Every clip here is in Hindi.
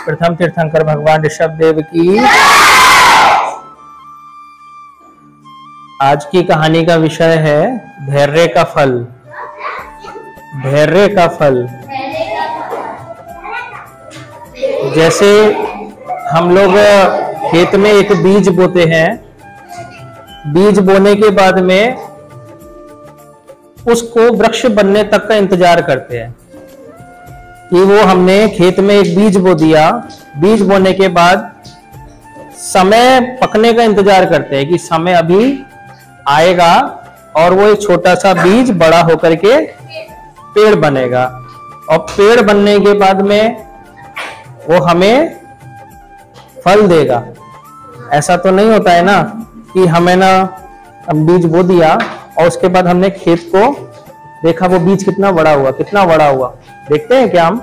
प्रथम तीर्थंकर भगवान ऋषभ देव की। आज की कहानी का विषय है धैर्य का फल। धैर्य का फल। जैसे हम लोग खेत में एक बीज बोते हैं, बीज बोने के बाद में उसको वृक्ष बनने तक का इंतजार करते हैं कि वो हमने खेत में एक बीज बो दिया, बीज बोने के बाद समय पकने का इंतजार करते हैं कि समय अभी आएगा और वो एक छोटा सा बीज बड़ा होकर के पेड़ बनेगा, और पेड़ बनने के बाद में वो हमें फल देगा। ऐसा तो नहीं होता है ना कि हमें ना हम बीज बो दिया और उसके बाद हमने खेत को देखा वो बीज कितना बड़ा हुआ, कितना बड़ा हुआ। देखते हैं क्या हम?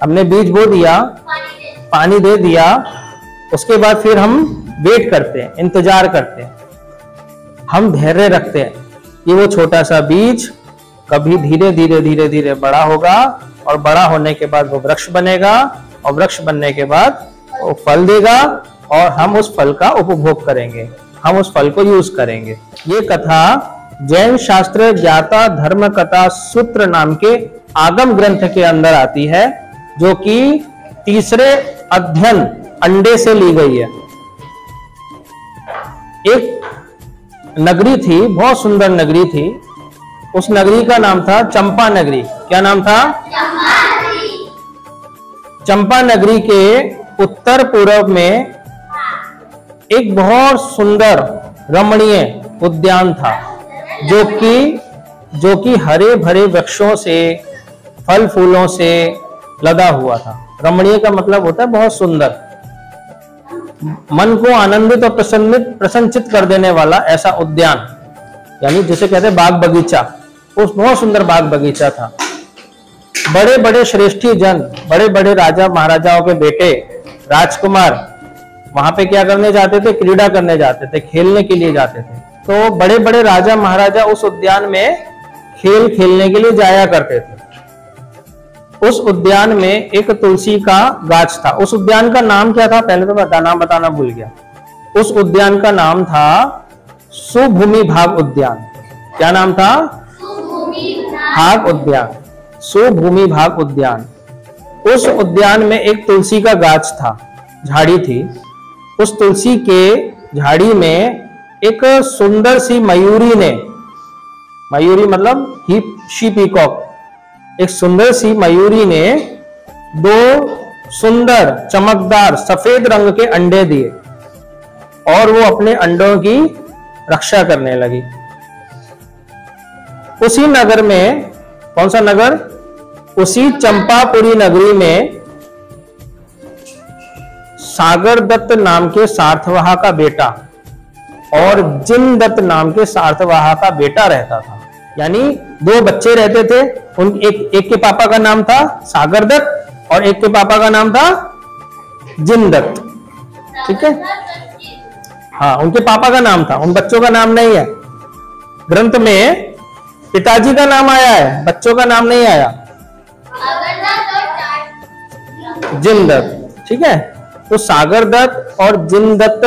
हमने बीज बो दिया, पानी दे दिया, उसके बाद फिर हम वेट करते हैं, इंतजार करते हैं, हम धैर्य रखते हैं कि वो छोटा सा बीज कभी धीरे धीरे धीरे धीरे बड़ा होगा और बड़ा होने के बाद वो वृक्ष बनेगा, और वृक्ष बनने के बाद वो फल देगा और हम उस फल का उपभोग करेंगे, हम उस फल को यूज करेंगे। ये कथा जैन शास्त्र ज्ञाता धर्म कथा सूत्र नाम के आगम ग्रंथ के अंदर आती है, जो कि तीसरे अध्ययन अंडे से ली गई है। एक नगरी थी, बहुत सुंदर नगरी थी। उस नगरी का नाम था चंपा नगरी। क्या नाम था? चंपा नगरी के उत्तर पूर्व में एक बहुत सुंदर रमणीय उद्यान था, जो कि हरे भरे वृक्षों से, फल फूलों से लदा हुआ था। रमणीय का मतलब होता है बहुत सुंदर, मन को आनंदित और प्रसन्नचित कर देने वाला ऐसा उद्यान, यानी जिसे कहते हैं बाग बगीचा। उस बहुत सुंदर बाग बगीचा था। बड़े बड़े श्रेष्ठी जन, बड़े बड़े राजा महाराजाओं के बेटे, राजकुमार वहां पे क्या करने जाते थे? क्रीड़ा करने जाते थे, खेलने के लिए जाते थे। तो बड़े बड़े राजा महाराजा उस उद्यान में खेल खेलने के लिए जाया करते थे। उस उद्यान में एक तुलसी का गाछ था। उस उद्यान का नाम क्या था? पहले तो नाम बताना भूल गया। उस उद्यान का नाम था सुभूमि भाग उद्यान। क्या नाम था? भाग उद्यान, सुभूमि भाग उद्यान। उस उद्यान में एक तुलसी का गाछ था, झाड़ी थी। उस तुलसी के झाड़ी में एक सुंदर सी मयूरी ने, मयूरी मतलब शी पीकॉक, एक सुंदर सी मयूरी ने दो सुंदर चमकदार सफेद रंग के अंडे दिए और वो अपने अंडों की रक्षा करने लगी। उसी नगर में, कौन सा नगर? उसी चंपापुरी नगरी में सागर दत्त नाम के सार्थवाह का बेटा और जिन दत्त नाम के सार्थवाह का बेटा रहता था। यानी दो बच्चे रहते थे। एक के पापा का नाम था सागर दत्त और एक के पापा का नाम था जिन दत्त। ठीक है, हाँ, उनके पापा का नाम था, उन बच्चों का नाम नहीं है। ग्रंथ में पिताजी का नाम आया है, बच्चों का नाम नहीं आया। जिन दत्त। ठीक है, तो सागर दत्त और जिन दत्त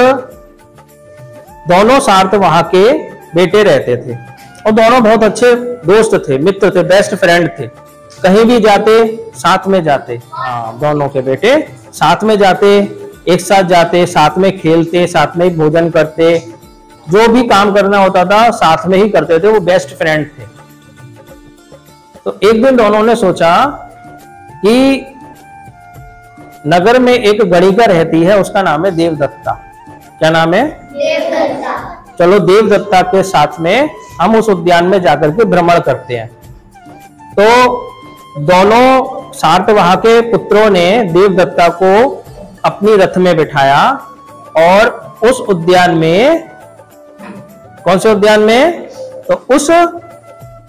दोनों सार्थवाह के बेटे रहते थे और दोनों बहुत अच्छे दोस्त थे, मित्र थे, बेस्ट फ्रेंड थे। कहीं भी जाते साथ में जाते। हाँ, दोनों के बेटे साथ में जाते, एक साथ जाते, साथ में खेलते, साथ में भोजन करते, जो भी काम करना होता था साथ में ही करते थे। वो बेस्ट फ्रेंड थे। तो एक दिन दोनों ने सोचा कि नगर में एक गणिका रहती है, उसका नाम है देवदत्ता। क्या नाम है? देवदत्ता। चलो देवदत्ता के साथ में हम उस उद्यान में जाकर के भ्रमण करते हैं। तो दोनों सार्थवाह के पुत्रों ने देवदत्ता को अपनी रथ में बिठाया और उस उद्यान में, कौन से उद्यान में? तो उस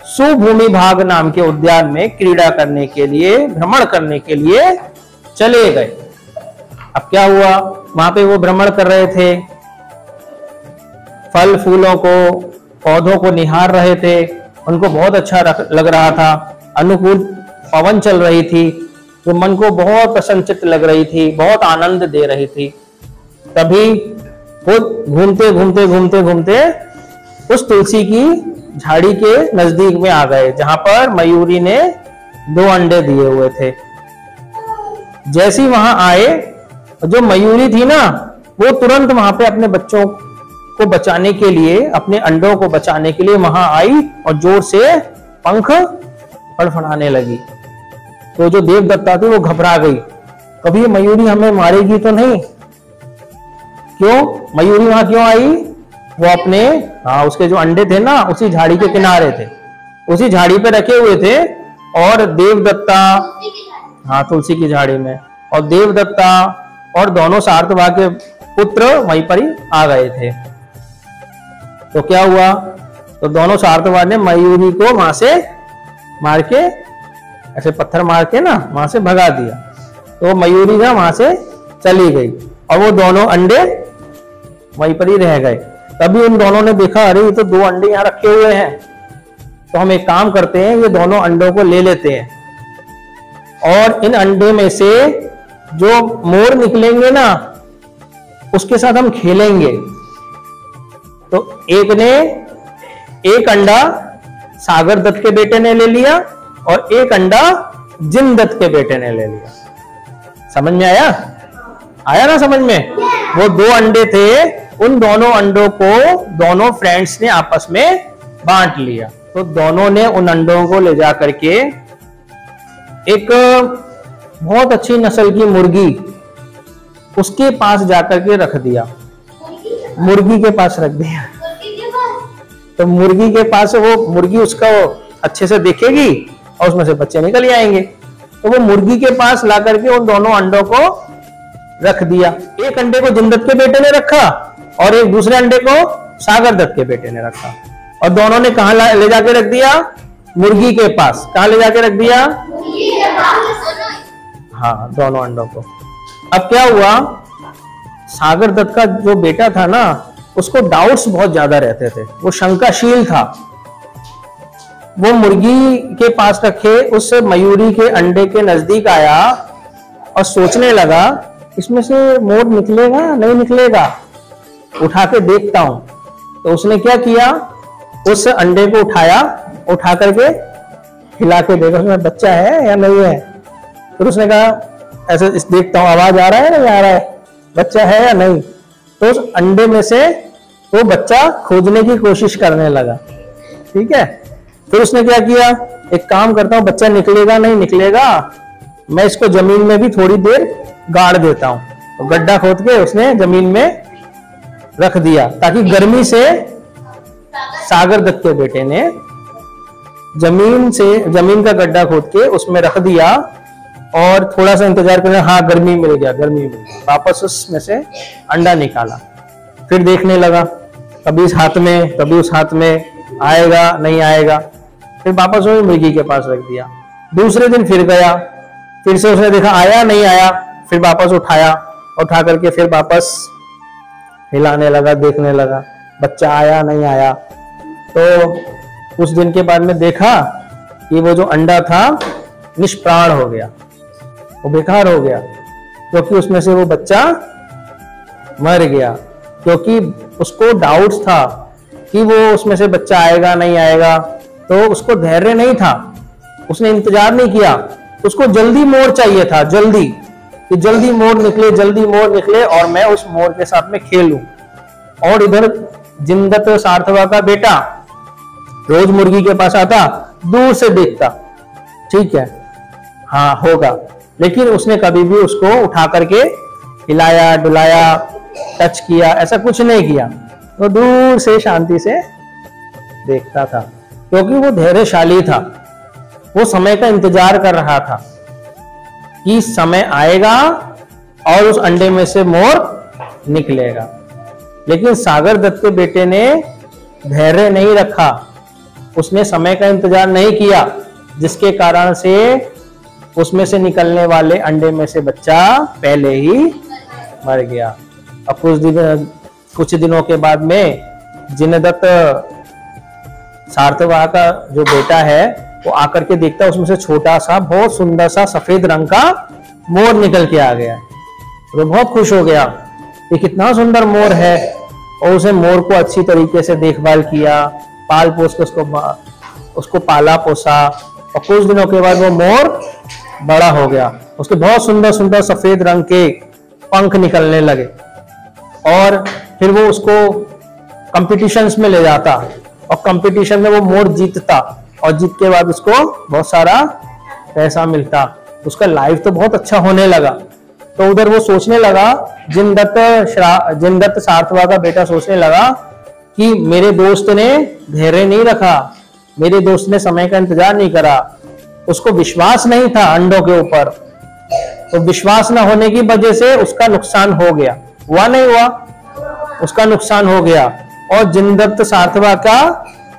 सुभूमि भाग नाम के उद्यान में क्रीड़ा करने के लिए, भ्रमण करने के लिए चले गए। अब क्या हुआ? वहां पे वो भ्रमण कर रहे थे, फल फूलों को, पौधों को निहार रहे थे। उनको बहुत अच्छा लग रहा था। अनुकूल पवन चल रही थी, जो मन को बहुत प्रसन्नचित्त लग रही थी, बहुत आनंद दे रही थी। तभी वो घूमते घूमते घूमते घूमते उस तुलसी की झाड़ी के नजदीक में आ गए, जहां पर मयूरी ने 2 अंडे दिए हुए थे। जैसे ही वहां आए, जो मयूरी थी ना, वो तुरंत वहां पे अपने बच्चों को बचाने के लिए, अपने अंडों को बचाने के लिए वहां आई और जोर से पंख फड़फड़ाने लगी। तो जो देवदत्ता थी वो घबरा गई, कभी मयूरी हमें मारेगी तो नहीं। क्यों मयूरी वहां क्यों आई? वो अपने उसके जो अंडे थे ना, उसी झाड़ी के किनारे थे, उसी झाड़ी पे रखे हुए थे। और देवदत्ता, तुलसी की झाड़ी में, और देवदत्ता और दोनों सार्थवाह के पुत्र वहीं पर ही आ गए थे। तो क्या हुआ? तो दोनों सार्थवाह ने मयूरी को वहां से मार के, ऐसे पत्थर मार के ना वहां से भगा दिया। तो मयूरी ना वहां से चली गई और वो दोनों अंडे वहीं पर ही रह गए। तभी उन दोनों ने देखा, अरे ये तो 2 अंडे यहाँ रखे हुए हैं, तो हम एक काम करते हैं, ये दोनों अंडों को ले लेते हैं और इन अंडे में से जो मोर निकलेंगे ना, उसके साथ हम खेलेंगे। तो एक अंडा सागर दत्त के बेटे ने ले लिया और एक अंडा जिनदत्त के बेटे ने ले लिया। समझ में आया? आया ना समझ में? वो 2 अंडे थे, उन दोनों अंडों को दोनों फ्रेंड्स ने आपस में बांट लिया। तो दोनों ने उन अंडों को ले जा करके एक बहुत अच्छी नस्ल की मुर्गी, उसके पास जाकर के रख दिया। मुर्गी के पास रख दिया। तो मुर्गी के पास वो मुर्गी उसका अच्छे से देखेगी और उसमें से बच्चे निकल आएंगे। तो वो मुर्गी के पास ला करके उन दोनों अंडों को रख दिया। एक अंडे को जिनदत्त के बेटे ने रखा और एक दूसरे अंडे को सागर दत्त के बेटे ने रखा। और दोनों ने कहां ले जाके रख दिया? मुर्गी के पास। कहां ले जाके रख दिया? हाँ, दोनों अंडों को। अब क्या हुआ? सागर दत्त का जो बेटा था ना, उसको डाउट्स बहुत ज्यादा रहते थे, वो शंकाशील था। वो मुर्गी के पास रखे उस मयूरी के अंडे के नजदीक आया और सोचने लगा, इसमें से मोर निकलेगा नहीं निकलेगा, उठा के देखता हूं। तो उसने क्या किया? उस अंडे को उठा करके हिला के देखा उसमें बच्चा है या नहीं है। फिर उसने कहा, ऐसे देखता हूं आवाज आ रहा है नहीं आ रहा है, बच्चा है या नहीं। तो उस अंडे में से वो बच्चा खोजने की कोशिश करने लगा। ठीक है, फिर उसने क्या किया? एक काम करता हूं, बच्चा निकलेगा नहीं निकलेगा, मैं इसको जमीन में भी थोड़ी देर गाड़ देता हूं। तो गड्ढा खोद के उसने जमीन में रख दिया, ताकि गर्मी से सागर दत्त के बेटे ने जमीन का गड्ढा खोद के उसमें रख दिया और थोड़ा सा इंतजार करना। हाँ, गर्मी मिल गया। वापस उसमें से अंडा निकाला, फिर देखने लगा, कभी इस हाथ में कभी उस हाथ में, आएगा नहीं आएगा। फिर वापस वो मुर्गी के पास रख दिया। दूसरे दिन फिर गया, फिर से उसने देखा आया नहीं आया, फिर वापस उठा करके फिर वापस हिलाने लगा, देखने लगा बच्चा आया नहीं आया। तो कुछ दिन के बाद में देखा कि वो जो अंडा था निष्प्राण हो गया, वो बेकार हो गया, क्योंकि उसमें से वो बच्चा मर गया। क्योंकि उसको डाउट्स था कि वो उसमें से बच्चा आएगा नहीं आएगा, तो उसको धैर्य नहीं था, उसने इंतजार नहीं किया, उसको जल्दी मोर चाहिए था, जल्दी मोर निकले और मैं उस मोर के साथ में खेलूं। और इधर जिनदत्त सार्थवा का बेटा रोज मुर्गी के पास आता, दूर से देखता, ठीक है हाँ होगा, लेकिन उसने कभी भी उसको उठा करके हिलाया डुलाया टच किया ऐसा कुछ नहीं किया। वो दूर से शांति से देखता था, क्योंकि वो धैर्यशाली था। वो समय का इंतजार कर रहा था कि समय आएगा और उस अंडे में से मोर निकलेगा। लेकिन सागर दत्त के बेटे ने धैर्य नहीं रखा, उसने समय का इंतजार नहीं किया, जिसके कारण से उसमें से निकलने वाले अंडे में से बच्चा पहले ही मर गया। अब कुछ दिनों के बाद में जिनदत्त सार्थवाह का जो बेटा है वो आकर के देखता है उसमें से छोटा सा बहुत सुंदर सा सफेद रंग का मोर निकल के आ गया है। तो बहुत खुश हो गया, ये कितना सुंदर मोर है। और उसे मोर को अच्छी तरीके से देखभाल किया, पाल पोस के उसको पाला पोसा, और कुछ दिनों के बाद वो मोर बड़ा हो गया। उसके बहुत सुंदर सुंदर सफेद रंग के पंख निकलने लगे, और फिर वो उसको कंपटीशंस में ले जाता, और कंपटीशन में वो मोर जीतता, और जीत के बाद उसको बहुत सारा पैसा मिलता। उसका लाइफ तो बहुत अच्छा होने लगा। तो उधर वो सोचने लगा, जिनदत्त सार्थवा का बेटा सोचने लगा कि मेरे दोस्त ने धैर्य नहीं रखा, मेरे दोस्त ने समय का इंतजार नहीं करा, उसको विश्वास नहीं था अंडों के ऊपर, तो विश्वास न होने की वजह से उसका नुकसान हो गया। हुआ नहीं हुआ, उसका नुकसान हो गया, और जिनदत्त सार्थवा का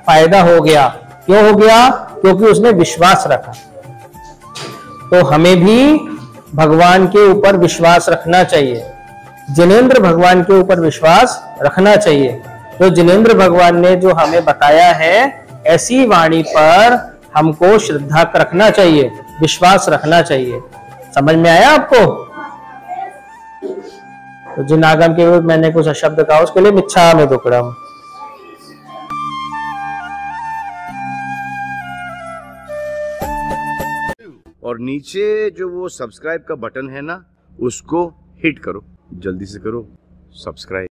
फायदा हो गया। क्यों हो गया? क्योंकि उसने विश्वास रखा। तो हमें भी भगवान के ऊपर विश्वास रखना चाहिए, जिनेंद्र भगवान के ऊपर विश्वास रखना चाहिए। तो जिनेंद्र भगवान ने जो हमें बताया है, ऐसी वाणी पर हमको श्रद्धा रखना चाहिए, विश्वास रखना चाहिए। समझ में आया आपको? तो जिन आगम के विरुद्ध मैंने कुछ शब्द कहा उसके लिए मिच्छामि दुक्कडम। और नीचे जो वो सब्सक्राइब का बटन है ना, उसको हिट करो, जल्दी से करो सब्सक्राइब।